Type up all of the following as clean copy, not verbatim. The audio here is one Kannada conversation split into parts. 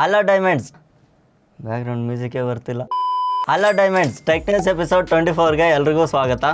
ಹಲೋ ಡೈಮಂಡ್ಸ್, ಬ್ಯಾಕ್ಗ್ರೌಂಡ್ ಮ್ಯೂಸಿಕೇ ಬರ್ತಿಲ್ಲ. Hello diamonds, tech news episode 24ಗೆ ಎಲ್ರಿಗೂ ಸ್ವಾಗತ.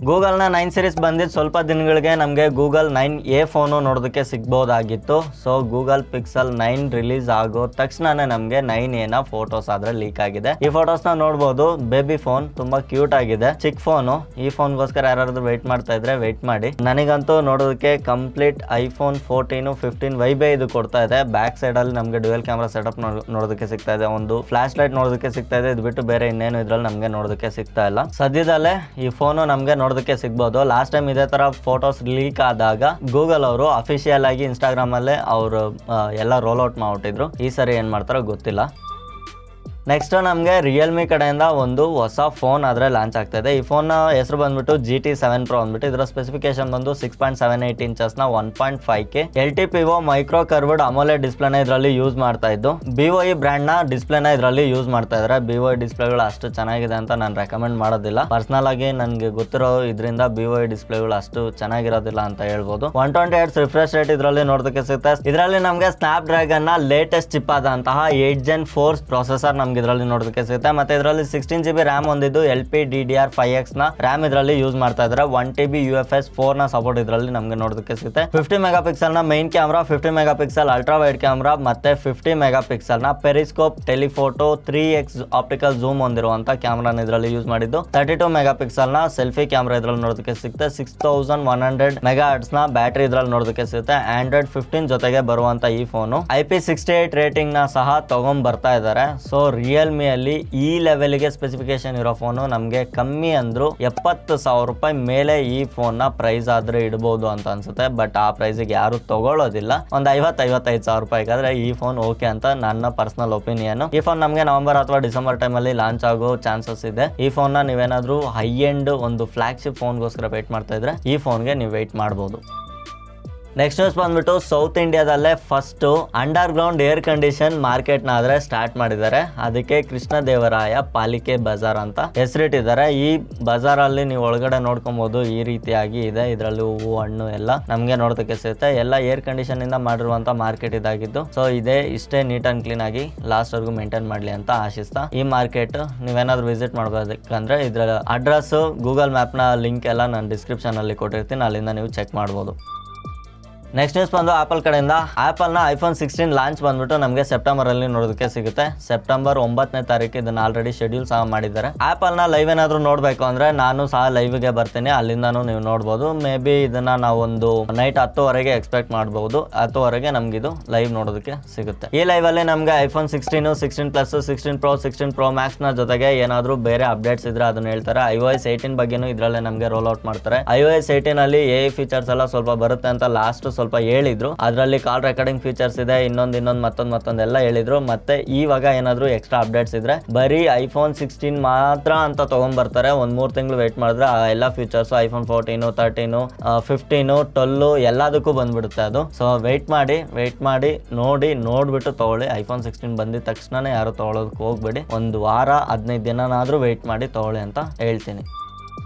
ಗೂಗಲ್ನ 9 ಸೀರೀಸ್ ಬಂದಿದ್ದು ಸ್ವಲ್ಪ ದಿನಗಳಿಗೆ ನಮಗೆ ಗೂಗಲ್ 9A ಫೋನು ನೋಡೋದಕ್ಕೆ ಸಿಗ್ಬೋದಾಗಿತ್ತು. ಸೊ ಗೂಗಲ್ ಪಿಕ್ಸೆಲ್ 9 ರಿಲೀಸ್ ಆಗೋ ತಕ್ಷಣನೇ ನಮಗೆ 9A ಫೋಟೋಸ್ ಆದ್ರೆ ಲೀಕ್ ಆಗಿದೆ. ಈ ಫೋಟೋಸ್ನ ನೋಡ್ಬೋದು. ಬೇಬಿ ಫೋನ್ ತುಂಬಾ ಕ್ಯೂಟ್ ಆಗಿದೆ, ಚಿಕ್ಕ ಫೋನು. ಈ ಫೋನ್ಗೋಸ್ಕರ ಯಾರಾದ್ರೂ ವೆಯ್ಟ್ ಮಾಡ್ತಾ ಇದ್ರೆ ವೆಯ್ಟ್ ಮಾಡಿ. ನನಗಂತೂ ನೋಡೋದಕ್ಕೆ ಕಂಪ್ಲೀಟ್ ಐಫೋನ್ 14, 15 ವೈಬೇ ಇದು ಕೊಡ್ತಾ ಇದೆ. ಬ್ಯಾಕ್ ಸೈಡ್ ಅಲ್ಲಿ ನಮಗೆ ಡ್ಯುಯಲ್ ಕ್ಯಾಮ್ರಾ ಸೆಟಪ್ ನೋಡೋದಕ್ಕೆ ಸಿಗ್ತಾ ಇದೆ, ಒಂದು ಫ್ಲಾಶ್ ಲೈಟ್ ನೋಡೋದಕ್ಕೆ ಸಿಗ್ತಾ ಇದೆ. ಇದು ಬಿಟ್ಟು ಬೇರೆ ಇನ್ನೇನು ಇದ್ರಲ್ಲಿ ನಮಗೆ ನೋಡೋದಕ್ಕೆ ಸಿಗ್ತಾ ಇಲ್ಲ. ಸದ್ಯದಲ್ಲೇ ಈ ಫೋನು ನಮಗೆ ನೋಡೋದಕ್ಕೆ ಸಿಗ್ಬೋದು. ಲಾಸ್ಟ್ ಟೈಮ್ ಇದೇ ತರ ಫೋಟೋಸ್ ಲೀಕ್ ಆದಾಗ ಗೂಗಲ್ ಅವರು ಅಫಿಷಿಯಲ್ ಆಗಿ ಇನ್ಸ್ಟಾಗ್ರಾಮ್ ಅಲ್ಲೇ ಅವರು ಎಲ್ಲ ರೋಲ್ ಔಟ್ ಮಾಡ್ಬಿಟ್ಟಿದ್ರು. ಈ ಸರಿ ಏನ್ ಮಾಡ್ತಾರೋ ಗೊತ್ತಿಲ್ಲ. ನೆಕ್ಸ್ಟ್ ನಮಗೆ ರಿಯಲ್ಮಿ ಕಡೆಯಿಂದ ಒಂದು ಹೊಸ ಫೋನ್ ಆದರೆ ಲಾಂಚ್ ಆಗ್ತಾ ಇದೆ. ಈ ಫೋನ್ನ ಹೆಸರು ಬಂದ್ಬಿಟ್ಟು GT7 Pro ಅಂದ್ಬಿಟ್ಟು. ಇದರ ಸ್ಪೆಸಿಫಿಕೇಶನ್ ಬಂದು 6.78 ಇಂಚಸ್ನ 1.5K LTPO micro curved AMOLED ಡಿಸ್ಪ್ಲೇನ ಇದರಲ್ಲಿ ಯೂಸ್ ಮಾಡ್ತಾ ಇದ್ದು. BOE ಬ್ರ್ಯಾಂಡ್ನ ಡಿಸ್ಪ್ಲೇನ ಇದರಲ್ಲಿ ಯೂಸ್ ಮಾಡ್ತಾ ಇದ್ದಾರೆ. BOE ಡಿಸ್ಪ್ಲೇಗಳು ಅಷ್ಟು ಚೆನ್ನಾಗಿದೆ ಅಂತ ನಾನು ರೆಕಮೆಂಡ್ ಮಾಡೋದಿಲ್ಲ. ಪರ್ಸನಲ್ ಆಗಿ ನನಗೆ ಗೊತ್ತಿರೋ ಇದರಿಂದ BOE ಡಿಸ್ಪ್ಲೇಗಳು ಅಷ್ಟು ಚೆನ್ನಾಗಿರೋದಿಲ್ಲ ಅಂತ ಹೇಳ್ಬೋದು. 128 ರಿಫ್ರೆಶ್ ರೇಟ್ ಇದರಲ್ಲಿ ನೋಡೋದಕ್ಕೆ ಸಿಗುತ್ತೆ. ಇದರಲ್ಲಿ ನಮಗೆ ಸ್ನ್ಯಾಪ್ ಡ್ರ್ಯಾಗನ್ ನ ಲೇಟೆಸ್ಟ್ ಚಿಪ್ ಆದಂತಹ 8 Gen 4 ಪ್ರೊಸೆಸರ್ ನಮ್ಗೆ ಇದರಲ್ಲಿ ನೋಡೋದಕ್ಕೆ ಸಿಗುತ್ತೆ. ಮತ್ತೆ ಇದರಲ್ಲಿ 16GB ರ್ಯಾಮ್ ಹೊಂದಿದ್ದು LPDDR5X ನ ರ್ಯಾಮ್ ಇದರಲ್ಲಿ ಯೂಸ್ ಮಾಡ್ತಾ ಇದ್ದಾರೆ. 1TB UFS 4 ನ ಸಪೋರ್ಟ್ ಇದರಲ್ಲಿ ನಮಗೆ ನೋಡೋದಕ್ಕೆ ಸಿಗುತ್ತೆ. 50 ಮೆಗಾಪಿಕ್ಸೆಲ್ ನ main camera, 50 megapixel ultra wide camera, ಮತ್ತೆ 50 ಮೆಗಾಪಿಕ್ಸೆಲ್ ನ periscope, telephoto, 3x optical zoom ಹೊಂದಿರುವಂತ ಕ್ಯಾಮ್ರಾನ ಇದರಲ್ಲಿ ಯೂಸ್ ಮಾಡಿದ್ದು. 32 ಮೆಗಾಪಿಕ್ಸೆಲ್ ನ ಸೆಲ್ಫಿ ಕ್ಯಾಮ್ರಾ ಇದರಲ್ಲಿ ನೋಡೋದಕ್ಕೆ ಸಿಗುತ್ತೆ. 6100 ಮೆಗಾಹರ್ಟ್ಸ್ ನ ಬ್ಯಾಟರಿ ಇದರಲ್ಲಿ ನೋಡೋದಕ್ಕೆ ಸಿಗುತ್ತೆ. ಆಂಡ್ರಾಯ್ಡ್ 15 ಜೊತೆಗೆ ಬರುವಂತ ಈ ಫೋನು IP68 ರೇಟಿಂಗ್ ನ ಸಹ ತಗೊಂಡ್ ಬರ್ತಾ ಇದ್ದಾರೆ. ಸೊ ರಿಯಲ್ಮಿಯಲ್ಲಿ ಈ ಲೆವೆಲ್ಗೆ ಸ್ಪೆಸಿಫಿಕೇಶನ್ ಇರೋ ಫೋನು ನಮಗೆ ಕಮ್ಮಿ ಅಂದ್ರು 70,000 ರೂಪಾಯಿ ಮೇಲೆ ಈ ಫೋನ್ ನ ಪ್ರೈಸ್ ಆದ್ರೆ ಇಡಬಹುದು ಅಂತ ಅನ್ಸುತ್ತೆ. ಬಟ್ ಆ ಪ್ರೈಸ್ಗೆ ಯಾರು ತಗೊಳ್ಳೋದಿಲ್ಲ. ಒಂದು 50-55,000 ರೂಪಾಯಿಗಾದ್ರೆ ಈ ಫೋನ್ ಓಕೆ ಅಂತ ನನ್ನ ಪರ್ಸನಲ್ ಒಪಿನಿಯನ್. ಈ ಫೋನ್ ನಮಗೆ ನವೆಂಬರ್ ಅಥವಾ ಡಿಸೆಂಬರ್ ಟೈಮ್ ಅಲ್ಲಿ ಲಾಂಚ್ ಆಗೋ ಚಾನ್ಸಸ್ ಇದೆ. ಈ ಫೋನ್ ನ ನೀವೇನಾದ್ರೂ ಹೈ ಎಂಡ್ ಒಂದು ಫ್ಲಾಗ್ಶಿಪ್ ಫೋನ್ಗೋಸ್ಕರ ವೇಟ್ ಮಾಡ್ತಾ ಇದ್ರೆ ಈ ಫೋನ್ಗೆ ನೀವು ವೇಟ್ ಮಾಡಬಹುದು. ನೆಕ್ಸ್ಟ್ ನ್ಯೂಸ್ ಬಂದ್ಬಿಟ್ಟು ಸೌತ್ ಇಂಡಿಯಾದಲ್ಲೇ first underground air condition market ನ ಆದ್ರೆ ಸ್ಟಾರ್ಟ್ ಮಾಡಿದ್ದಾರೆ. ಅದಕ್ಕೆ ಕೃಷ್ಣದೇವರಾಯ ಪಾಲಿಕೆ ಬಜಾರ್ ಅಂತ ಹೆಸರಿಟ್ಟಿದ್ದಾರೆ. ಈ ಬಜಾರ್ ಅಲ್ಲಿ ನೀವು ಒಳಗಡೆ ನೋಡ್ಕೊಬಹುದು. ಈ ರೀತಿಯಾಗಿ ಇದೆ. ಇದರಲ್ಲಿ ಹೂವು, ಹಣ್ಣು ಎಲ್ಲ ನಮ್ಗೆ ನೋಡೋದಕ್ಕೆ ಸಿಗುತ್ತೆ. ಎಲ್ಲ ಏರ್ ಕಂಡೀಷನ್ ಇಂದ ಮಾಡಿರುವಂತ ಮಾರ್ಕೆಟ್ ಇದಾಗಿದ್ದು. ಸೊ ಇದೇ ಇಷ್ಟೇ ನೀಟ್ ಅಂಡ್ ಕ್ಲೀನ್ ಆಗಿ ಲಾಸ್ಟ್ ವರ್ಗು ಮೇಂಟೈನ್ ಮಾಡ್ಲಿ ಅಂತ ಆಶಿಸ್ತಾ ಈ ಮಾರ್ಕೆಟ್ ನೀವೇನಾದ್ರೂ ವಿಸಿಟ್ ಮಾಡಬೇಕಂದ್ರೆ ಇದ್ರ ಅಡ್ರೆಸ್, ಗೂಗಲ್ ಮ್ಯಾಪ್ ನ ಲಿಂಕ್ ಎಲ್ಲ ನಾನು ಡಿಸ್ಕ್ರಿಪ್ಷನ್ ಅಲ್ಲಿ ಕೊಟ್ಟಿರ್ತೀನಿ, ಅಲ್ಲಿಂದ ನೀವು ಚೆಕ್ ಮಾಡ್ಬೋದು. ನೆಕ್ಸ್ಟ್ ನ್ಯೂಸ್ ಬಂದು ಆಪಲ್ ಕಡೆಯಿಂದ. ಆಪಲ್ ನ ಐಫೋನ್ 16 ಲಾಂಚ್ ಬಂದ್ಬಿಟ್ಟು ನಮಗೆ ಸೆಪ್ಟೆಂಬರ್ ಅಲ್ಲಿ ನೋಡೋದಕ್ಕೆ ಸಿಗುತ್ತೆ. ಸೆಪ್ಟೆಂಬರ್ 9ನೇ ತಾರೀಕು ಇದನ್ನ ಆಲ್ರೆಡಿ ಶೆಡ್ಯೂಲ್ ಸಹ ಮಾಡಿದ್ದಾರೆ. ಆಪಲ್ ನ ಲೈವ್ ಏನಾದ್ರು ನೋಡ್ಬೇಕು ಅಂದ್ರೆ ನಾನು ಸಹ ಲೈವ್ ಗೆ ಬರ್ತೀನಿ, ಅಲ್ಲಿಂದಾನು ನೀವು ನೋಡ್ಬೋದು. ಮೇ ಬಿ ಇದನ್ನ ನಾವು ಒಂದು ನೈಟ್ 10:00ವರೆಗೆ ಎಕ್ಸ್ಪೆಕ್ಟ್ ಮಾಡಬಹುದು. 10:00ವರೆಗೆ ನಮ್ಗೆ ಇದು ಲೈವ್ ನೋಡೋದಕ್ಕೆ ಸಿಗುತ್ತೆ. ಈ ಲೈವ್ ಅಲ್ಲಿ ನಮ್ಗೆ iPhone 16, 16 plus, 16 Pro, 16 Pro Max ನ ಜೊತೆಗೆ ಏನಾದ್ರು ಬೇರೆ ಅಪ್ಡೇಟ್ಸ್ ಇದ್ರೆ ಅದನ್ನ ಹೇಳ್ತಾರೆ. iOS 18 ಬಗ್ಗೆನೂ ಇದ್ರಲ್ಲೇ ನಮ್ಗೆ ರೋಲ್ ಔಟ್ ಮಾಡ್ತಾರೆ. iOS 18 ಅಲ್ಲಿ AI ಫೀಚರ್ಸ್ ಎಲ್ಲ ಸ್ವಲ್ಪ ಬರುತ್ತೆ ಅಂತ ಲಾಸ್ಟ್ ಸ್ವಲ್ಪ ಹೇಳಿದ್ರು. ಅದರಲ್ಲಿ ಕಾಲ್ ರೆಕಾರ್ಡಿಂಗ್ ಫೀಚರ್ಸ್ ಇದೆ, ಇನ್ನೊಂದು ಮತ್ತೊಂದೆಲ್ಲ ಹೇಳಿದ್ರು. ಮತ್ತೆ ಇವಾಗ ಏನಾದ್ರು ಎಕ್ಸ್ಟ್ರಾ ಅಪ್ಡೇಟ್ಸ್ ಇದ್ರೆ ಬರೀ ಐಫೋನ್ 16 ಮಾತ್ರ ಅಂತ ತಗೊಂಡ್ ಬರ್ತಾರೆ. 1-3 ತಿಂಗಳು ವೇಟ್ ಮಾಡಿದ್ರೆ ಆ ಎಲ್ಲ ಫೀಚರ್ಸ್ ಐಫೋನ್ 14, 13, 15, 12 ಎಲ್ಲದಕ್ಕೂ ಬಂದ್ಬಿಡುತ್ತೆ ಅದು. ಸೊ ವೇಟ್ ಮಾಡಿ ನೋಡ್ಬಿಟ್ಟು ತಗೊಳ್ಳಿ. ಐಫೋನ್ 16 ಬಂದಿದ ತಕ್ಷಣನೇ ಯಾರು ತಗೊಳ್ಳೋದಕ್ಕೆ ಹೋಗ್ಬೇಡಿ. ಒಂದು ವಾರ 15 ದಿನನಾದ್ರೂ ವೇಟ್ ಮಾಡಿ ತಗೊಳ್ಳಿ ಅಂತ ಹೇಳ್ತೀನಿ.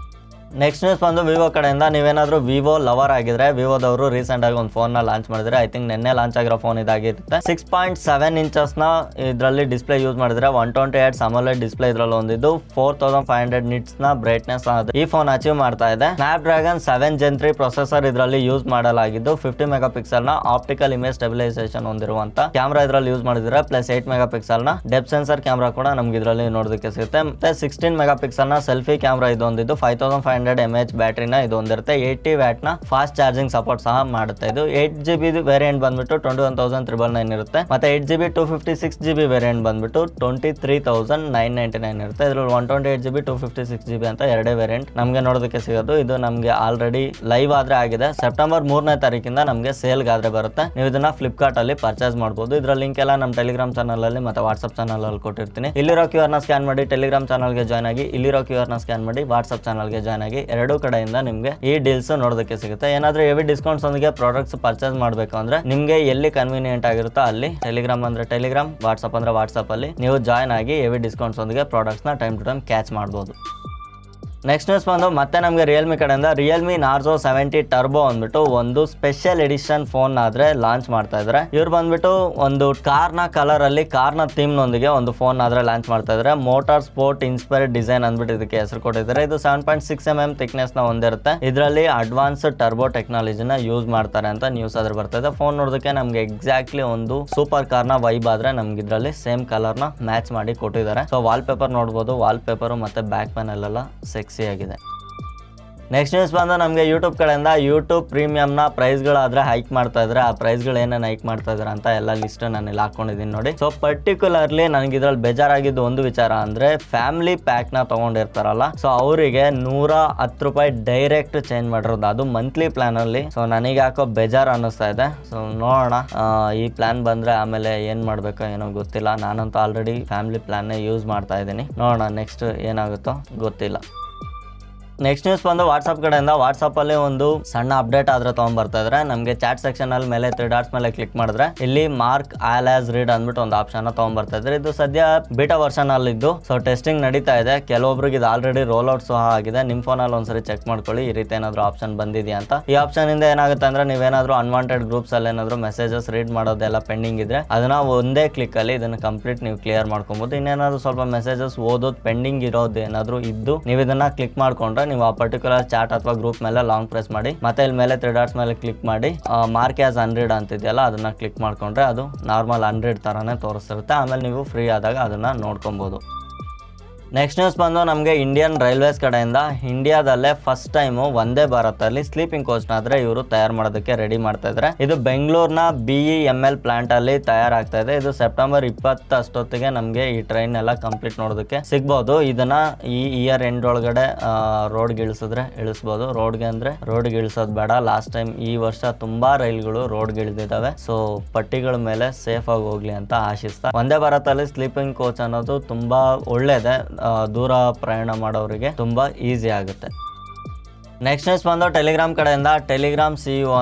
ನೆಕ್ಸ್ಟ್ ನ್ಯೂಸ್ ಬಂದು ವಿವೋ ಕಡೆಯಿಂದ. ನೀವೇನಾದ್ರೂ ವಿವೋ ಲವರ್ ಆಗಿದ್ರೆ ವಿವೋದವರು ರೀಸೆಂಟ್ ಆಗಿ ಒಂದು ಫೋನ್ ನ ಲಾಂಚ್ ಮಾಡಿದ್ರೆ. ಐ ಥಿಂಕ್ ನಿನ್ನೆ ಲಾಂಚ್ ಆಗಿರೋ ಫೋನ್ ಇದಾಗಿರುತ್ತೆ. 6.7 ಇಂಚಸ್ ನ ಇದರಲ್ಲಿ ಡಿಸ್ಪ್ಲೇ ಯೂಸ್ ಮಾಡಿದ್ರೆ. 128 AMOLED ಡಿಸ್ಪ್ಲೇ ಇದರಲ್ಲಿ ಹೊಂದಿದ್ದು. 4500 ನಿಟ್ಸ್ ನ ಬ್ರೈಟ್ನೆಸ್ ಈ ಫೋನ್ ಅಚೀವ್ ಮಾಡ್ತಾ ಇದೆ. ಸ್ನ್ಯಾಪ್ ಡ್ರ್ಯಾಗನ್ 7 Gen 3 ಪ್ರೊಸೆಸರ್ ಇದರಲ್ಲಿ ಯೂಸ್ ಮಾಡಲಾಗಿದ್ದು. 50 ಮೆಗಾಪಿಕ್ಸೆಲ್ ನ ಆಪ್ಟಿಕಲ್ ಇಮೇಜ್ ಸ್ಟೆಬಿಲೈಸೇಷನ್ ಹೊಂದಿರುವಂತ ಕ್ಯಾಮ್ರಾ ಇದರಲ್ಲಿ ಯೂಸ್ ಮಾಡಿದ್ರೆ. ಪ್ಲಸ್ 8 ಮೆಗಾಪಿಕ್ಸೆಲ್ ನ ಡೆಪ್ ಸೆನ್ಸರ್ ಕ್ಯಾಮ್ರಾ ಕೂಡ ನಮ್ಗೆ ಇದರಲ್ಲಿ ನೋಡೋದಕ್ಕೆ ಸಿಗುತ್ತೆ. ಮತ್ತೆ 16 ಮೆಗಾಪಿಕ್ಸೆಲ್ ನ ಸೆಲ್ಫಿ ಕ್ಯಾಮ್ರಾ ಇದು ಹೊಂದಿದ್ದು. 5500 mAh ಬ್ಯಾಟ್ರಿನ ಇದು ಹೊಂದಿರುತ್ತೆ. 80 ವ್ಯಾಟ್ ನ ಫಾಸ್ಟ್ ಚಾರ್ಜಿಂಗ್ ಸಪೋರ್ಟ್ ಸಹ ಮಾಡುತ್ತೆ. ಇದು 8GB ವೇರಿಯಂಟ್ ಬಂದ್ಬಿಟ್ಟು 21,999 ಇರುತ್ತೆ. ಮತ್ತೆ 8GB 256GB ವೇರಿಯಂಟ್ ಬಂದ್ಬಿಟ್ಟು 23,999 ಇರುತ್ತೆ. ಇದ್ರಲ್ಲಿ 128GB 256GB ಅಂತ ಎರಡೇ ವೇರಿಯಂಟ್ ನಮ್ಗೆ ನೋಡೋದಕ್ಕೆ ಸಿಗೋದು. ಇದು ನಮ್ಗೆ ಆಲ್ರೆಡಿ ಲೈವ್ ಆದ್ರೆ ಆಗಿದೆ. ಸೆಪ್ಟೆಂಬರ್ 3ನೇ ತಾರೀಕಿಂದ ನಮ್ಗೆ ಸೇಲ್ ಆದ್ರೆ ಬರುತ್ತೆ. ನೀವು ಇದನ್ನ ಫ್ಲಿಪ್ಕಾರ್ಟ್ ಅಲ್ಲಿ ಪರ್ಚೇಸ್ ಮಾಡಬಹುದು. ಇದರ ಲಿಂಕ್ ಎಲ್ಲ ನಮ್ಮ ಟೆಲಿಗ್ರಾಮ್ ಚಾನಲ್ ಅಲ್ಲಿ ಮತ್ತೆ ವಾಟ್ಸ್ಆಪ್ ಚಾನಲ್ ಅಲ್ಲಿ ಕೊಟ್ಟಿರ್ತೀನಿ. ಇಲ್ಲಿರೋ QR ನ ಸ್ಕ್ಯಾನ್ ಮಾಡಿ ಟೆಲಿಗ್ರಾಮ್ ಚಾನಲ್ ಗೆ ಜಾಯ್ನ್ ಆಗಿ, ಇಲ್ಲಿರೋ QR ನ ಸ್ಕ್ಯಾನ್ ಮಾಡಿ ವಾಟ್ಸ್ಆಪ್ ಚಾನಲ್ ಗೆ ಜಾಯ್ನ್ ಆಗಿ. ಎರಡೂ ಕಡೆಯಿಂದ ನಿಮ್ಗೆ ಈ ಡೀಲ್ಸ್ ನೋಡೋದಕ್ಕೆ ಸಿಗುತ್ತೆ. ಏನಾದ್ರೂ ಹೆವಿ ಡಿಸ್ಕೌಂಟ್ಸ್ ಒಂದಿಗೆ ಪ್ರಾಡಕ್ಟ್ಸ್ ಪರ್ಚೇಸ್ ಮಾಡಬೇಕು ಅಂದ್ರೆ ನಿಮ್ಗೆ ಎಲ್ಲಿ ಕನ್ವೀನಿಯಂಟ್ ಆಗಿರುತ್ತೋ ಅಲ್ಲಿ ಟೆಲಿಗ್ರಾಮ್ ಅಂದ್ರೆ ಟೆಲಿಗ್ರಾಮ್, ವಾಟ್ಸ್ಆಪ್ ಅಂದ್ರೆ ವಾಟ್ಸ್ಆಪ್ ಅಲ್ಲಿ ನೀವು ಜಾಯ್ನ್ ಆಗಿ ಹೆವಿ ಡಿಸ್ಕೌಂಟ್ಸ್ ಒಂದಿಗೆ ಪ್ರಾಡಕ್ಟ್ಸ್ ನ ಟೈಮ್ ಟು ಟೈಮ್ ಕ್ಯಾಚ್ ಮಾಡಬಹುದು. ನೆಕ್ಸ್ಟ್ ನ್ಯೂಸ್ ಬಂದು ಮತ್ತೆ ನಮಗೆ ರಿಯಲ್ಮಿ ಕಡೆಯಿಂದ ರಿಯಲ್ಮಿ ನಾರ್ಜೋ 70 ಟರ್ಬೋ ಅಂದ್ಬಿಟ್ಟು ಒಂದು ಸ್ಪೆಷಲ್ ಎಡಿಷನ್ ಫೋನ್ ಆದ್ರೆ ಲಾಂಚ್ ಮಾಡ್ತಾ ಇದ್ದಾರೆ. ಇವ್ರು ಬಂದ್ಬಿಟ್ಟು ಒಂದು ಕಾರ್ನ ಕಲರ್ ಅಲ್ಲಿ ಕಾರ್ನ ಥೀಮ್ ನೊಂದಿಗೆ ಒಂದು ಫೋನ್ ಆದ್ರೆ ಲಾಂಚ್ ಮಾಡ್ತಾ ಇದ್ದಾರೆ. ಮೋಟಾರ್ ಸ್ಪೋರ್ಟ್ ಇನ್ಸ್ಪೈರ್ಡ್ ಡಿಸೈನ್ ಅಂದ್ಬಿಟ್ಟು ಇದಕ್ಕೆ ಹೆಸರು ಕೊಟ್ಟಿದ್ದಾರೆ. ಇದು 7.6 mm ಥಿಕ್ನೆಸ್ ನ ಹೊಂದಿರುತ್ತೆ. ಇದರಲ್ಲಿ ಅಡ್ವಾನ್ಸ್ ಟರ್ಬೋ ಟೆಕ್ನಾಲಜಿನ ಯೂಸ್ ಮಾಡ್ತಾರೆ ಅಂತ ನ್ಯೂಸ್ ಆದ್ರೆ ಬರ್ತಾ ಇದೆ. ಫೋನ್ ನೋಡೋದಕ್ಕೆ ನಮ್ಗೆ ಎಕ್ಸಾಕ್ಟ್ಲಿ ಒಂದು ಸೂಪರ್ ಕಾರ್ನ ವೈಬ್ ಆದ್ರೆ ನಮ್ಗೆ ಇದರಲ್ಲಿ ಸೇಮ್ ಕಲರ್ ನ ಮ್ಯಾಚ್ ಮಾಡಿ ಕೊಟ್ಟಿದ್ದಾರೆ. ಸೊ ವಾಲ್ ಪೇಪರ್ ನೋಡಬಹುದು, ವಾಲ್ ಪೇಪರ್ ಮತ್ತೆ ಬ್ಯಾಕ್ ಪ್ಯಾನಲ್ ಎಲ್ಲ ಸೆಕ್ಸಿ ಆಗಿದೆ. ನೆಕ್ಸ್ಟ್ ನ್ಯೂಸ್ ಬಂದು ನಮಗೆ ಯೂಟ್ಯೂಬ್ ಕಡೆಯಿಂದ ಯೂಟ್ಯೂಬ್ ಪ್ರೀಮಿಯಂನ ಪ್ರೈಸ್ಗಳಾದ್ರೆ ಹೈಕ್ ಮಾಡ್ತಾ ಇದ್ದಾರೆ. ಆ ಪ್ರೈಸ್ಗಳು ಏನೇನು ಹೈಕ್ ಮಾಡ್ತಾ ಇದ್ದಾರೆ ಅಂತ ಎಲ್ಲ ಲಿಸ್ಟ್ ನಾನು ಇಲ್ಲಿ ಹಾಕೊಂಡಿದ್ದೀನಿ ನೋಡಿ. ಸೊ ಪರ್ಟಿಕ್ಯುಲರ್ಲಿ ನನಗೆ ಇದ್ರಲ್ಲಿ ಬೇಜಾರಾಗಿದ್ದು ಒಂದು ವಿಚಾರ ಅಂದ್ರೆ ಫ್ಯಾಮಿಲಿ ಪ್ಯಾಕ್ನ ತಗೊಂಡಿರ್ತಾರಲ್ಲ, ಸೊ ಅವರಿಗೆ $110 ಡೈರೆಕ್ಟ್ ಚೇಂಜ್ ಮಾಡಿರೋದು, ಅದು ಮಂತ್ಲಿ ಪ್ಲಾನ್ ಅಲ್ಲಿ. ಸೊ ನನಗೆ ಯಾಕೋ ಬೇಜಾರು ಅನ್ನಿಸ್ತಾ ಇದೆ. ಸೊ ನೋಡೋಣ, ಈ ಪ್ಲಾನ್ ಬಂದ್ರೆ ಆಮೇಲೆ ಏನ್ ಮಾಡ್ಬೇಕೋ ಏನೋ ಗೊತ್ತಿಲ್ಲ. ನಾನಂತೂ ಆಲ್ರೆಡಿ ಫ್ಯಾಮಿಲಿ ಪ್ಲಾನ್ ಯೂಸ್ ಮಾಡ್ತಾ ಇದ್ದೀನಿ. ನೋಡೋಣ ನೆಕ್ಸ್ಟ್ ಏನಾಗುತ್ತೋ ಗೊತ್ತಿಲ್ಲ. ನೆಕ್ಸ್ಟ್ ನ್ಯೂಸ್ ಬಂದು ವಾಟ್ಸಪ್ ಕಡೆಯಿಂದ ವಾಟ್ಸಪ್ ಅಲ್ಲಿ ಒಂದು ಸಣ್ಣ ಅಪ್ಡೇಟ್ ಆದ್ರೆ ತಗೊಂಡ್ಬರ್ತಾ ಇದ್ರೆ ನಮಗೆ ಚಾಟ್ ಸೆಕ್ಷನ್ ಅಲ್ಲಿ ಮೇಲೆ 3 ಡಾಟ್ಸ್ ಮೇಲೆ ಕ್ಲಿಕ್ ಮಾಡಿದ್ರೆ ಇಲ್ಲಿ ಮಾರ್ಕ್ ಆಲ್ ಆಸ್ ರೀಡ್ ಅಂದ್ಬಿಟ್ಟು ಒಂದು ಆಪ್ಷನ್ ತಗೊಂಡ್ಬರ್ತಾ ಇದ್ರೆ. ಇದು ಸದ್ಯ ಬೀಟಾ ವರ್ಷನ್ ಅಲ್ಲಿ ಇದ್ದು, ಸೊ ಟೆಸ್ಟಿಂಗ್ ನಡೀತಾ ಇದೆ. ಕೆಲವೊಬ್ರಿಗೆ ಇದು ಆಲ್ರೆಡಿ ರೋಲ್ ಔಟ್ ಸಹ ಆಗಿದೆ. ನಿಮ್ ಫೋನ್ ಅಲ್ಲಿ ಒಂದ್ಸರಿ ಚೆಕ್ ಮಾಡ್ಕೊಳ್ಳಿ ಈ ರೀತಿ ಏನಾದ್ರು ಆಪ್ಷನ್ ಬಂದಿದೆಯಾ ಅಂತ. ಈ ಆಪ್ಷನ್ ಇಂದ ಏನಾಗುತ್ತೆ ಅಂದ್ರೆ ನೀವೇನಾದ್ರೂ ಅನ್ವಾಂಟೆಡ್ ಗ್ರೂಪ್ಸ್ ಅಲ್ಲಿ ಏನಾದ್ರು ಮೆಸೇಜಸ್ ರೀಡ್ ಮಾಡೋದೆಲ್ಲ ಪೆಂಡಿಂಗ್ ಇದ್ರೆ ಅದನ್ನ ಒಂದೇ ಕ್ಲಿಕ್ ಅಲ್ಲಿ ಇದನ್ನ ಕಂಪ್ಲೀಟ್ ನೀವು ಕ್ಲಿಯರ್ ಮಾಡ್ಕೊಬಹುದು. ಇನ್ನೇನಾದ್ರು ಸ್ವಲ್ಪ ಮೆಸೇಜಸ್ ಓದೋದು ಪೆಂಡಿಂಗ್ ಇರೋದು ಏನಾದ್ರು ಇದ್ದು ನೀವು ಇದನ್ನ ಕ್ಲಿಕ್ ಮಾಡ್ಕೊಂಡ್ರೆ ನೀವು ಆ ಪರ್ಟಿಕ್ಯುಲರ್ ಚಾಟ್ ಅಥವಾ ಗ್ರೂಪ್ ಮೇಲೆ ಲಾಂಗ್ ಪ್ರೆಸ್ ಮಾಡಿ ಮತ್ತೆ ಇಲ್ಲಿ ಮೇಲೆ 3 ಡಾಟ್ಸ್ ಮೇಲೆ ಕ್ಲಿಕ್ ಮಾಡಿ ಮಾರ್ಕ್ ಆಸ್ ಅನ್ರೀಡ್ ಅಂತಿದೆಯಲ್ಲ ಅದನ್ನ ಕ್ಲಿಕ್ ಮಾಡ್ಕೊಂಡ್ರೆ ಅದು ನಾರ್ಮಲ್ ಅನ್ರೀಡ್ ತರಾನೇ ತೋರಿಸಿರುತ್ತೆ. ಆಮೇಲೆ ನೀವು ಫ್ರೀ ಆದಾಗ ಅದನ್ನ ನೋಡ್ಕೊಬಹುದು. ನೆಕ್ಸ್ಟ್ ನ್ಯೂಸ್ ಬಂದು ನಮಗೆ ಇಂಡಿಯನ್ ರೈಲ್ವೇಸ್ ಕಡೆಯಿಂದ ಇಂಡಿಯಾದಲ್ಲೇ ಫಸ್ಟ್ ಟೈಮ್ ವಂದೇ ಭಾರತ್ ಅಲ್ಲಿ ಸ್ಲೀಪಿಂಗ್ ಕೋಚ್ ನಾದ್ರೆ ಇವರು ತಯಾರು ಮಾಡೋದಕ್ಕೆ ರೆಡಿ ಮಾಡ್ತಾ ಇದ್ದಾರೆ. ಇದು ಬೆಂಗಳೂರಿನ BEML ಪ್ಲಾಂಟ್ ಅಲ್ಲಿ ತಯಾರಾಗ್ತಾ ಇದೆ. ಇದು ಸೆಪ್ಟೆಂಬರ್ 20 ಅಷ್ಟೊತ್ತಿಗೆ ನಮಗೆ ಈ ಟ್ರೈನ್ ಎಲ್ಲ ಕಂಪ್ಲೀಟ್ ನೋಡೋದಕ್ಕೆ ಸಿಗ್ಬಹುದು. ಇದನ್ನ ಈ ಇಯರ್ ಎಂಡ್ ಒಳಗಡೆ ರೋಡ್ಗೆ ಇಳಿಸ್ಬೋದು. ರೋಡ್ಗೆ ಅಂದ್ರೆ ರೋಡ್ಗೆ ಇಳಿಸೋದು ಬೇಡ. ಲಾಸ್ಟ್ ಟೈಮ್ ಈ ವರ್ಷ ತುಂಬಾ ರೈಲ್ಗಳು ರೋಡ್ಗೆ ಇಳಿದಿದ್ದಾವೆ. ಸೊ ಪಟ್ಟಿಗಳ ಮೇಲೆ ಸೇಫ್ ಆಗಿ ಹೋಗ್ಲಿ ಅಂತ ಆಶಿಸ್ತಾ, ವಂದೇ ಭಾರತ್ ಅಲ್ಲಿ ಸ್ಲೀಪಿಂಗ್ ಕೋಚ್ ಅನ್ನೋದು ತುಂಬಾ ಒಳ್ಳೇದೆ. ದೂರ ಪ್ರಯಾಣ ಮಾಡೋರಿಗೆ ತುಂಬಾ ಈಸಿ ಆಗುತ್ತೆ. ನೆಕ್ಸ್ಟ್ ನ್ಯೂಸ್ ಬಂದು ಟೆಲಿಗ್ರಾಮ್ ಕಡೆಯಿಂದ ಟೆಲಿಗ್ರಾಮ್ CEO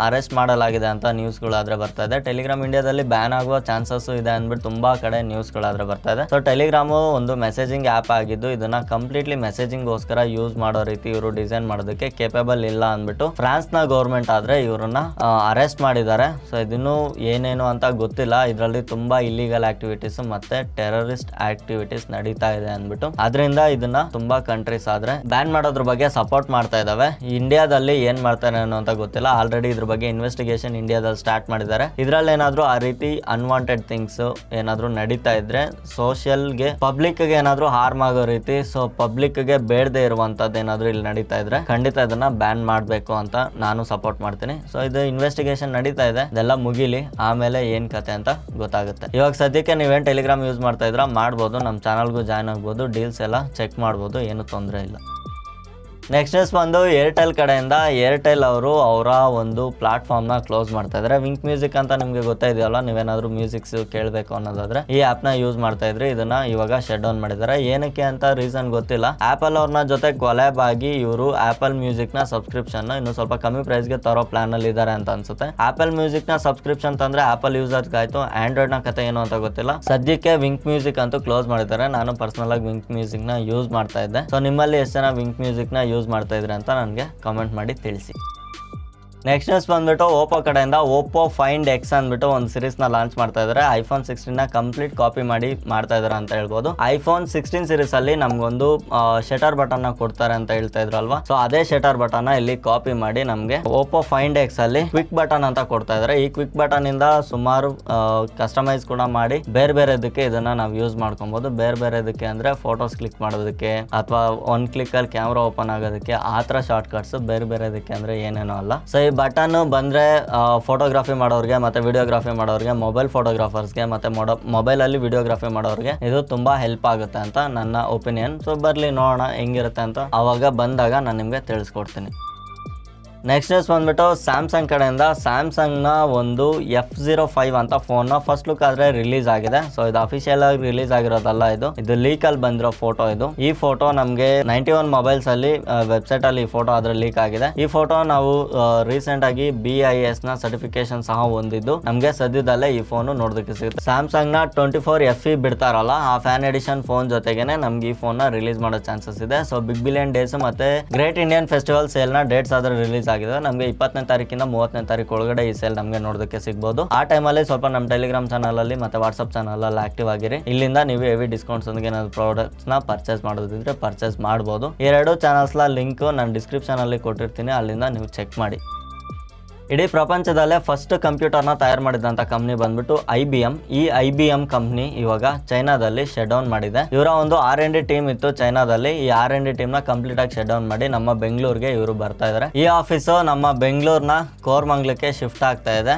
ಅರೆಸ್ಟ್ ಮಾಡಲಾಗಿದೆ ಅಂತ ನ್ಯೂಸ್ಗಳಾದ್ರೆ ಬರ್ತಾ ಇದೆ. ಟೆಲಿಗ್ರಾಮ್ ಇಂಡಿಯಾದಲ್ಲಿ ಬ್ಯಾನ್ ಆಗುವ ಚಾನ್ಸಸ್ ಇದೆ ಅಂದ್ಬಿಟ್ಟು ತುಂಬಾ ಕಡೆ ನ್ಯೂಸ್ಗಳಾದ್ರೆ ಬರ್ತಾ ಇದೆ. ಸೊ ಟೆಲಿಗ್ರಾಮ್ ಒಂದು ಮೆಸೇಜಿಂಗ್ ಆ್ಯಪ್ ಆಗಿದ್ದು ಇದನ್ನ ಕಂಪ್ಲೀಟ್ಲಿ ಮೆಸೇಜಿಂಗ್ಗೋಸ್ಕರ ಯೂಸ್ ಮಾಡೋ ರೀತಿ ಇವರು ಡಿಸೈನ್ ಮಾಡೋದಕ್ಕೆ ಕೇಪಬಲ್ ಇಲ್ಲ ಅಂದ್ಬಿಟ್ಟು ಫ್ರಾನ್ಸ್ನ ಗೌರ್ಮೆಂಟ್ ಆದ್ರೆ ಇವ್ರನ್ನ ಅರೆಸ್ಟ್ ಮಾಡಿದ್ದಾರೆ. ಸೊ ಇದನ್ನು ಏನೇನು ಅಂತ ಗೊತ್ತಿಲ್ಲ. ಇದರಲ್ಲಿ ತುಂಬಾ ಇಲ್ಲಿಗಲ್ ಆಕ್ಟಿವಿಟೀಸ್ ಮತ್ತೆ ಟೆರರಿಸ್ಟ್ ಆಕ್ಟಿವಿಟೀಸ್ ನಡೀತಾ ಇದೆ ಅಂದ್ಬಿಟ್ಟು ಅದರಿಂದ ಇದನ್ನ ತುಂಬಾ ಕಂಟ್ರೀಸ್ ಆದ್ರೆ ಬ್ಯಾನ್ ಮಾಡೋದ್ರ ಬಗ್ಗೆ ಸಪೋರ್ಟ್ ಮಾಡ್ತಾ ಇದ್ದಾರೆ. ಇಂಡಿಯಾದಲ್ಲಿ ಏನ್ ಮಾಡ್ತಾರೆ ಅನ್ನೋ ಅಂತ ಗೊತ್ತಿಲ್ಲ. ಆಲ್ರೆಡಿ ಇದ್ರ ಬಗ್ಗೆ ಇನ್ವೆಸ್ಟಿಗೇಷನ್ ಇಂಡಿಯಾದಲ್ಲಿ ಸ್ಟಾರ್ಟ್ ಮಾಡಿದ್ದಾರೆ. ಇದ್ರಲ್ಲಿ ಏನಾದ್ರು ಆ ರೀತಿ ಅನ್ವಾಂಟೆಡ್ ಥಿಂಗ್ಸ್ ಏನಾದ್ರು ನಡೀತಾ ಇದ್ರೆ ಸೋಷಿಯಲ್ಗೆ ಪಬ್ಲಿಕ್ ಗೆ ಏನಾದ್ರು ಹಾರ್ಮ್ ಆಗೋ ರೀತಿ, ಸೊ ಪಬ್ಲಿಕ್ ಗೆ ಬೇಡದೆ ಇರುವಂತದ್ದು ಏನಾದ್ರು ಇಲ್ಲಿ ನಡೀತಾ ಇದ್ರೆ ಖಂಡಿತ ಇದನ್ನ ಬ್ಯಾನ್ ಮಾಡಬೇಕು ಅಂತ ನಾನು ಸಪೋರ್ಟ್ ಮಾಡ್ತೀನಿ. ಸೊ ಇದು ಇನ್ವೆಸ್ಟಿಗೇಷನ್ ನಡೀತಾ ಇದೆ, ಇದೆಲ್ಲ ಮುಗಿಲಿ, ಆಮೇಲೆ ಏನ್ ಕತೆ ಅಂತ ಗೊತ್ತಾಗುತ್ತೆ. ಇವಾಗ ಸದ್ಯಕ್ಕೆ ನೀವೇನ್ ಟೆಲಿಗ್ರಾಮ್ ಯೂಸ್ ಮಾಡ್ತಾ ಇದ್ರ ಮಾಡ್ಬೋದು, ನಮ್ಮ ಚಾನಲ್ಗೂ ಜಾಯ್ನ್ ಆಗ್ಬೋದು, ಡೀಲ್ಸ್ ಎಲ್ಲ ಚೆಕ್ ಮಾಡ್ಬೋದು, ಏನು ತೊಂದರೆ ಇಲ್ಲ. ನೆಕ್ಸ್ಟ್ ನ್ಯೂಸ್ ಬಂದು ಏರ್ಟೆಲ್ ಕಡೆಯಿಂದ ಏರ್ಟೆಲ್ ಅವರು ಅವರ ಒಂದು ಪ್ಲಾಟ್ಫಾರ್ಮ್ನ ಕ್ಲೋಸ್ ಮಾಡ್ತಾ ಇದ್ದಾರೆ. ವಿಂಕ್ ಮ್ಯೂಸಿಕ್ ಅಂತ ನಿಮಗೆ ಗೊತ್ತಾಯಿದೆಯಲ್ಲ, ನೀವೇನಾದರೂ ಮ್ಯೂಸಿಕ್ಸ್ ಕೇಳಬೇಕು ಅನ್ನೋದಾದ್ರೆ ಈ ಆ್ಯಪ್ನ ಯೂಸ್ ಮಾಡ್ತಾ ಇದ್ರಿ. ಇದನ್ನ ಇವಾಗ ಶಟ್ ಡೌನ್ ಮಾಡಿದ್ದಾರೆ. ಏನಕ್ಕೆ ಅಂತ ರೀಸನ್ ಗೊತ್ತಿಲ್ಲ. ಆ್ಯಪಲ್ ಅವ್ರನ್ನ ಜೊತೆ ಕೊಲ್ಯಾಬ್ ಆಗಿ ಇವರು ಆ್ಯಪಲ್ ಮ್ಯೂಸಿಕ್ನ ಸಬ್ಸ್ಕ್ರಿಪ್ಷನ್ ಇನ್ನು ಸ್ವಲ್ಪ ಕಮ್ಮಿ ಪ್ರೈಸ್ಗೆ ತರೋ ಪ್ಲಾನ್ ಅಲ್ಲಿ ಇದ್ದಾರೆ ಅಂತ ಅನ್ಸುತ್ತೆ. ಆ್ಯಪಲ್ ಮ್ಯೂಸಿಕ್ನ ಸಬ್ಸ್ಕ್ರಿಪ್ಷನ್ ತಂದ್ರೆ ಆ್ಯಪಲ್ ಯೂಸರ್ಸ್ ಆಯ್ತು, ಆಂಡ್ರಾಯ್ಡ್ನ ಕತೆ ಏನು ಅಂತ ಗೊತ್ತಿಲ್ಲ. ಸದ್ಯಕ್ಕೆ ವಿಂಕ್ ಮ್ಯೂಸಿಕ್ ಅಂತೂ ಕ್ಲೋಸ್ ಮಾಡಿದ್ದಾರೆ. ನಾನು ಪರ್ಸನಲ್ ಆಗಿ ವಿಂಕ್ ಮ್ಯೂಸಿಕ್ನ ಯೂಸ್ ಮಾಡ್ತಾ ಇದ್ದೆ. ಸೊ ನಿಮ್ಮಲ್ಲಿ ಎಷ್ಟು ಜನ ವಿಂಕ್ ಮ್ಯೂಸಿಕ್ನ ಯೂಸ್ ಮಾಡ್ತಾ ಇದ್ರೆ ಅಂತ ನನಗೆ ಕಮೆಂಟ್ ಮಾಡಿ ತಿಳಿಸಿ. ನೆಕ್ಸ್ಟ್ ನ್ಯೂಸ್ ಬಂದ್ಬಿಟ್ಟು ಓಪೋ ಕಡೆಯಿಂದ ಓಪೋ ಫೈಂಡ್ ಎಕ್ಸ್ ಅಂದ್ಬಿಟ್ಟು ಒಂದು ಸೀರೀಸ್ನ ಲಾಂಚ್ ಮಾಡ್ತಾ ಇದ್ದಾರೆ. iPhone 16 ಕಂಪ್ಲೀಟ್ ಕಾಪಿ ಮಾಡಿ ಮಾಡ್ತಾ ಇದ್ದಾರೆ ಅಂತ ಹೇಳ್ಬೋದು. iPhone 16 ಸೀರೀಸ್ ಅಲ್ಲಿ ನಮ್ಗೊಂದು ಶಟರ್ ಬಟನ್ ಕೊಡ್ತಾರೆ ಅಂತ ಹೇಳ್ತಾ ಇದ್ರಲ್ವಾ, ಸೊ ಅದೇ ಶಟರ್ ಬಟನ್ ಇಲ್ಲಿ ಕಾಪಿ ಮಾಡಿ ನಮಗೆ ಓಪೋ ಫೈಂಡ್ ಎಕ್ಸ್ ಅಲ್ಲಿ ಕ್ವಿಕ್ ಬಟನ್ ಅಂತ ಕೊಡ್ತಾ ಇದ್ದಾರೆ. ಈ ಕ್ವಿಕ್ ಬಟನ್ ಇಂದ ಸುಮಾರು ಕಸ್ಟಮೈಸ್ ಕೂಡ ಮಾಡಿ ಬೇರೆ ಬೇರೆದಕ್ಕೆ ಇದನ್ನ ನಾವು ಯೂಸ್ ಮಾಡ್ಕೊಬಹುದು. ಬೇರೆ ಬೇರೆದಕ್ಕೆ ಅಂದ್ರೆ ಫೋಟೋಸ್ ಕ್ಲಿಕ್ ಮಾಡೋದಕ್ಕೆ ಅಥವಾ ಒನ್ ಕ್ಲಿಕ್ ಅಲ್ಲಿ ಕ್ಯಾಮ್ರಾ ಓಪನ್ ಆಗೋದಕ್ಕೆ, ಆ ತರ ಶಾರ್ಟ್ ಕಟ್ಸ್. ಬೇರೆ ಬೇರೆದಕ್ಕೆ ಅಂದ್ರೆ ಏನೇನೋ ಅಲ್ಲ. ಸೊ ಈ ಬಟನ್ ಬಂದ್ರೆ ಫೋಟೋಗ್ರಫಿ ಮಾಡೋರಿಗೆ ಮತ್ತೆ ವಿಡಿಯೋಗ್ರಫಿ ಮಾಡೋರಿಗೆ, ಮೊಬೈಲ್ ಫೋಟೋಗ್ರಾಫರ್ಸ್ಗೆ ಮತ್ತೆ ಮೊಬೈಲ್ ಅಲ್ಲಿ ವಿಡಿಯೋಗ್ರಫಿ ಮಾಡೋರಿಗೆ ಇದು ತುಂಬಾ ಹೆಲ್ಪ್ ಆಗುತ್ತೆ ಅಂತ ನನ್ನ ಒಪಿನಿಯನ್. ಸೊ ಬರ್ಲಿ ನೋಡೋಣ ಹೆಂಗಿರುತ್ತೆ ಅಂತ, ಅವಾಗ ಬಂದಾಗ ನಾನು ನಿಮ್ಗೆ ತಿಳಿಸ್ಕೊಡ್ತೀನಿ. ನೆಕ್ಸ್ಟ್ ನ್ಯೂಸ್ ಬಂದ್ಬಿಟ್ಟು ಸ್ಯಾಮ್ಸಂಗ್ ಕಡೆಯಿಂದ ಸ್ಯಾಮ್ಸಂಗ್ ನ ಒಂದು F05 ಅಂತ ಫೋನ್ ನ ಫಸ್ಟ್ ಲುಕ್ ಆದ್ರೆ ರಿಲೀಸ್ ಆಗಿದೆ. ಸೊ ಇದು ಅಫಿಷಿಯಲ್ ಆಗಿ ರಿಲೀಸ್ ಆಗಿರೋದಲ್ಲ, ಇದು ಲೀಕ್ ಅಲ್ಲಿ ಬಂದಿರೋ ಫೋಟೋ. ಈ ಫೋಟೋ ನಮಗೆ 91 ಮೊಬೈಲ್ಸ್ ಅಲ್ಲಿ ವೆಬ್ಸೈಟ್ ಅಲ್ಲಿ ಈ ಫೋಟೋ ಆದ್ರೆ ಲೀಕ್ ಆಗಿದೆ. ಈ ಫೋಟೋ ನಾವು ರೀಸೆಂಟ್ ಆಗಿ BIS ನ ಸರ್ಟಿಫಿಕೇಶನ್ ಸಹ ಹೊಂದಿದ್ದು ನಮ್ಗೆ ಸದ್ಯದಲ್ಲೇ ಈ ಫೋನ್ ನೋಡೋದಕ್ಕೆ ಸಿಗುತ್ತೆ. ಸ್ಯಾಮ್ಸಂಗ್ ನ 24 FE ಬಿಡ್ತಾರಲ್ಲ, ಆ ಫ್ಯಾನ್ ಎಡಿಷನ್ ಫೋನ್ ಜೊತೆಗೇನೆ ನಮ್ಗೆ ಈ ಫೋನ್ ನ ರಿಲೀಸ್ ಮಾಡೋ ಚಾನ್ಸಸ್ ಇದೆ. ಸೊ ಬಿಗ್ ಬಿಲಿಯನ್ ಡೇಸ್ ಮತ್ತೆ ಗ್ರೇಟ್ ಇಂಡಿಯನ್ ಫೆಸ್ಟಿವಲ್ ಸೇಲ್ ನ ಡೇಟ್ಸ್ ಆದ್ರೆ ರಿಲೀಸ್ ಆಗಿದೆ. ನಮಗೆ 20ನೇ ತಾರೀಕಿಂದ 30ನೇ ತಾರೀಕು ಒಳಗಡೆ ಈ ಸೇಲ್ ನಮಗೆ ನೋಡೋದಕ್ಕೆ ಸಿಗಬಹುದು. ಆ ಟೈಮಲ್ಲಿ ಸ್ವಲ್ಪ ನಮ್ಮ ಟೆಲಿಗ್ರಾಮ್ ಚಾನಲ್ ಅಲ್ಲಿ ಮತ್ತೆ ವಾಟ್ಸ್ಆಪ್ ಚಾನಲ್ ಅಲ್ಲಿ ಆಕ್ಟಿವ್ ಆಗಿರಿ. ಇಲ್ಲಿಂದ ನೀವು ಹೆವಿ ಡಿಸ್ಕೌಂಟ್ಸ್ ಒಂದಿಗೆ ಏನಾದ್ರು ಪ್ರಾಡಕ್ಟ್ಸ್ ನ ಪರ್ಚೇಸ್ ಮಾಡೋದಿದ್ರೆ ಪರ್ಚೇಸ್ ಮಾಡಬಹುದು. ಎರಡು ಚಾನಲ್ಸ್ ಲಿಂಕ್ ನಾನು ಡಿಸ್ಕ್ರಿಪ್ಷನ್ ಅಲ್ಲಿ ಕೊಟ್ಟಿರ್ತೀನಿ, ಅಲ್ಲಿಂದ ನೀವು ಚೆಕ್ ಮಾಡಿ. ಇಡೀ ಪ್ರಪಂಚದಲ್ಲೇ ಫಸ್ಟ್ ಕಂಪ್ಯೂಟರ್ನ ತಯಾರು ಮಾಡಿದಂಥ ಕಂಪ್ನಿ ಬಂದ್ಬಿಟ್ಟು IBM. ಈ IBM ಕಂಪ್ನಿ ಇವಾಗ ಚೈನಾದಲ್ಲಿ ಶಟ್ ಡೌನ್ ಮಾಡಿದೆ. ಇವರ ಒಂದು R&D ಟೀಮ್ ಇತ್ತು ಚೈನಾದಲ್ಲಿ. ಈ R&D ಟೀಮ್ ನ ಕಂಪ್ಲೀಟ್ ಆಗಿ ಶಟ್ ಡೌನ್ ಮಾಡಿ ನಮ್ಮ ಬೆಂಗಳೂರಿಗೆ ಇವರು ಬರ್ತಾ ಇದ್ದಾರೆ. ಈ ಆಫೀಸು ನಮ್ಮ ಬೆಂಗಳೂರಿನ ಕೋರಮಂಗಲಕ್ಕೆ ಶಿಫ್ಟ್ ಆಗ್ತಾ ಇದೆ.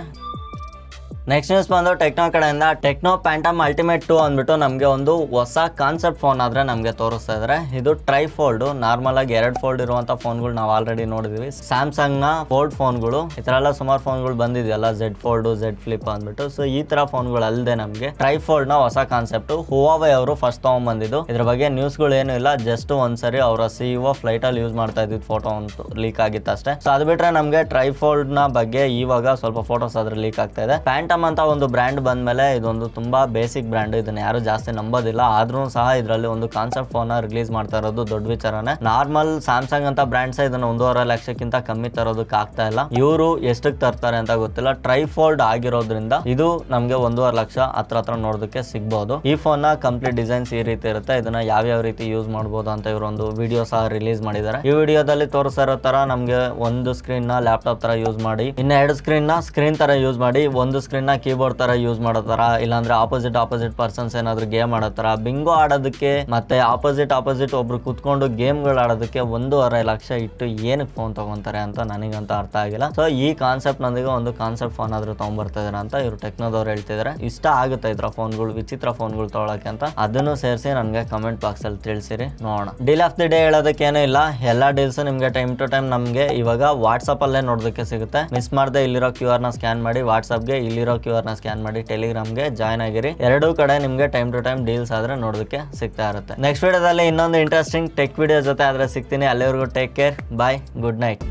ನೆಕ್ಸ್ಟ್ ನ್ಯೂಸ್ ಬಂದು ಟೆಕ್ನೋ ಕಡೆಯಿಂದ ಟೆಕ್ನೋ ಪ್ಯಾಂಟಮ್ ಅಲ್ಟಿಮೇಟ್ 2 ಅಂದ್ಬಿಟ್ಟು ನಮಗೆ ಒಂದು ಹೊಸ ಕಾನ್ಸೆಪ್ಟ್ ಫೋನ್ ಆದ್ರೆ ನಮಗೆ ತೋರಿಸ್ತಾ ಇದ್ದಾರೆ. ಇದು ಟ್ರೈಫೋಲ್ಡ್, ನಾರ್ಮಲ್ ಆಗಿ 2 ಫೋಲ್ಡ್ ಇರುವಂತ ಫೋನ್ಗಳು ನಾವು ಆಲ್ರೆಡಿ ನೋಡಿದೀವಿ. ಸ್ಯಾಮ್ಸಂಗ್ ನ ಫೋಲ್ಡ್ ಫೋನ್ಗಳು ಈ ತರ ಎಲ್ಲ ಸುಮಾರು ಫೋನ್ಗಳು ಬಂದಿದೆಯಲ್ಲ, Z Fold, Z Flip ಅಂದ್ಬಿಟ್ಟು. ಸೊ ಈ ತರ ಫೋನ್ಗಳು ಅಲ್ಲದೆ ನಮಗೆ ಟ್ರೈಫೋಲ್ಡ್ ನ ಹೊಸ ಕಾನ್ಸೆಪ್ಟ್ ಹುವಾವೇ ಅವರು ಫಸ್ಟ್ ತಗೊಂಡ್ಬಂದಿದ್ದು. ಇದ್ರ ಬಗ್ಗೆ ನ್ಯೂಸ್ಗಳು ಏನು ಇಲ್ಲ, ಜಸ್ಟ್ ಒಂದ್ಸರಿ ಅವರ CEO ಫ್ಲೈಟ್ ಅಲ್ಲಿ ಯೂಸ್ ಮಾಡ್ತಾ ಇದ್ದಿದ್ದು ಫೋಟೋ ಅಂತೂ ಲೀಕ್ ಆಗಿತ್ತು ಅಷ್ಟೇ. ಸೊ ಅದು ಬಿಟ್ರೆ ನಮಗೆ ಟ್ರೈಫೋಲ್ಡ್ ನ ಬಗ್ಗೆ ಇವಾಗ ಸ್ವಲ್ಪ ಫೋಟೋಸ್ ಆದ್ರೆ ಲೀಕ್ ಆಗ್ತಾ ಇದೆ. ಪ್ಯಾಂಟಮ್ ಅಂತ ಒಂದು ಬ್ರ್ಯಾಂಡ್ ಬಂದ್ಮೇಲೆ ಇದೊಂದು ತುಂಬಾ ಬೇಸಿಕ್ ಬ್ರ್ಯಾಂಡ್, ಇದನ್ನ ಯಾರು ಜಾಸ್ತಿ ನಂಬೋದಿಲ್ಲ. ಆದ್ರೂ ಸಹ ಇದರಲ್ಲಿ ಒಂದು ಕಾನ್ಸೆಪ್ಟ್ ಫೋನ್ ರಿಲೀಸ್ ಮಾಡ್ತಾ ಇರೋದು ದೊಡ್ಡ ವಿಚಾರನೇ. ನಾರ್ಮಲ್ ಸ್ಯಾಮ್ಸಂಗ್ ಅಂತ ಬ್ರ್ಯಾಂಡ್ಸ್ ಇದನ್ನ 1.5 ಲಕ್ಷಕ್ಕಿಂತ ಕಮ್ಮಿ ತರೋದಕ್ಕೆ ಆಗ್ತಾ ಇಲ್ಲ. ಇವರು ಎಷ್ಟಕ್ಕೆ ತರ್ತಾರೆ ಅಂತ ಗೊತ್ತಿಲ್ಲ. ಟ್ರೈಫೋಲ್ಡ್ ಆಗಿರೋದ್ರಿಂದ ಇದು ನಮ್ಗೆ 1.5 ಲಕ್ಷ ಹತ್ರ ನೋಡೋದಕ್ಕೆ ಸಿಗ್ಬಹುದು. ಈ ಫೋನ್ ನ ಕಂಪ್ಲೀಟ್ ಡಿಸೈನ್ಸ್ ಈ ರೀತಿ ಇರುತ್ತೆ. ಇದನ್ನ ಯಾವ ರೀತಿ ಯೂಸ್ ಮಾಡಬಹುದು ಅಂತ ಇವರು ಒಂದು ವಿಡಿಯೋ ಸಹ ರಿಲೀಸ್ ಮಾಡಿದ್ದಾರೆ. ಈ ವಿಡಿಯೋದಲ್ಲಿ ತೋರಿಸ್ತಾ ಇರೋ ತರ ನಮ್ಗೆ ಒಂದು ಸ್ಕ್ರೀನ್ ನ ಲ್ಯಾಪ್ಟಾಪ್ ತರ ಯೂಸ್ ಮಾಡಿ, ಇನ್ನ 2 ಸ್ಕ್ರೀನ್ ನ ಸ್ಕ್ರೀನ್ ತರ ಯೂಸ್ ಮಾಡಿ, ಒಂದು ಸ್ಕ್ರೀನ್ ನ ಕೀಬೋರ್ಡ್ ತರ ಯೂಸ್ ಮಾಡೋ ತರ, ಇಲ್ಲಾಂದ್ರೆ ಆಪೋಸಿಟ್ ಪರ್ಸನ್ಸ್ ಏನಾದ್ರು ಗೇಮ್ ಆಡೋ ತರ, ಬಿಂಗೋ ಆಡೋದಕ್ಕೆ ಮತ್ತೆ ಆಪೋಸಿಟ್ ಒಬ್ರು ಕುತ್ಕೊಂಡು ಗೇಮ್ಗಳು ಆಡೋದಕ್ಕೆ 1.5 ಲಕ್ಷ ಇಟ್ಟು ಏನಕ್ಕೆ ಫೋನ್ ತಗೊಂತಾರೆ ಅಂತ ನನಗಂತ ಅರ್ಥ ಆಗಿಲ್ಲ. ಸೊ ಈ ಕಾನ್ಸೆಪ್ಟ್ ನೊಂದಿಗೆ ಒಂದು ಕಾನ್ಸೆಪ್ಟ್ ಫೋನ್ ಆದ್ರೂ ತಗೊಂಡ್ಬರ್ತಾ ಇದಾರೆ ಅಂತ ಇವರು ಟೆಕ್ನೋದವ್ರು ಹೇಳ್ತಿದ್ದಾರೆ. ಇಷ್ಟ ಆಗುತ್ತೆ ಇದ್ರ ಫೋನ್ಗಳು, ವಿಚಿತ್ರ ಫೋನ್ಗಳು ತಗೊಳಕ್ಕೆ ಅಂತ. ಅದನ್ನು ಸೇರಿಸಿ ನನಗೆ ಕಮೆಂಟ್ ಬಾಕ್ಸ್ ಅಲ್ಲಿ ತಿಳಿಸಿರಿ, ನೋಡೋಣ. ಡೀಲ್ ಆಫ್ ದಿ ಡೇ ಹೇಳೋದಕ್ಕೇನು ಇಲ್ಲ, ಎಲ್ಲಾ ಡೀಲ್ಸ್ ನಿಮ್ಗೆ ಟೈಮ್ ಟು ಟೈಮ್ ನಮ್ಗೆ ಇವಾಗ ವಾಟ್ಸ್ಆಪ್ ಅಲ್ಲೇ ನೋಡೋದಕ್ಕೆ ಸಿಗುತ್ತೆ. ಮಿಸ್ ಮಾಡದೆ ಇಲ್ಲಿರೋ QR ನ ಸ್ಕ್ಯಾನ್ ಮಾಡಿ, ವಾಟ್ಸ್ಆಪ್ಗೆ ಇಲ್ಲಿರೋ QR ನ ಸ್ಕ್ಯಾನ್ ಮಾಡಿ, ಟೆಲಿಗ್ರಾಮ್ಗೆ ಜಾಯ್ನ್ ಆಗಿರಿ. ಎರಡೂ ಕಡೆ ನಿಮ್ಗೆ ಟೈಮ್ ಟು ಟೈಮ್ ಡೀಲ್ಸ್ ಆದ್ರೆ ನೋಡೋದಕ್ಕೆ ಸಿಗ್ತಾ ಇರುತ್ತೆ. ನೆಕ್ಸ್ಟ್ ವಿಡಿಯೋದಲ್ಲಿ ಇನ್ನೊಂದು ಇಂಟ್ರೆಸ್ಟಿಂಗ್ ಟೆಕ್ ವಿಡಿಯೋ ಜೊತೆ ಆದ್ರೆ ಸಿಗ್ತೀನಿ. ಅಲ್ಲಿವರೆಗೂ ಟೇಕ್ ಕೇರ್, ಬಾಯ್, ಗುಡ್ ನೈಟ್.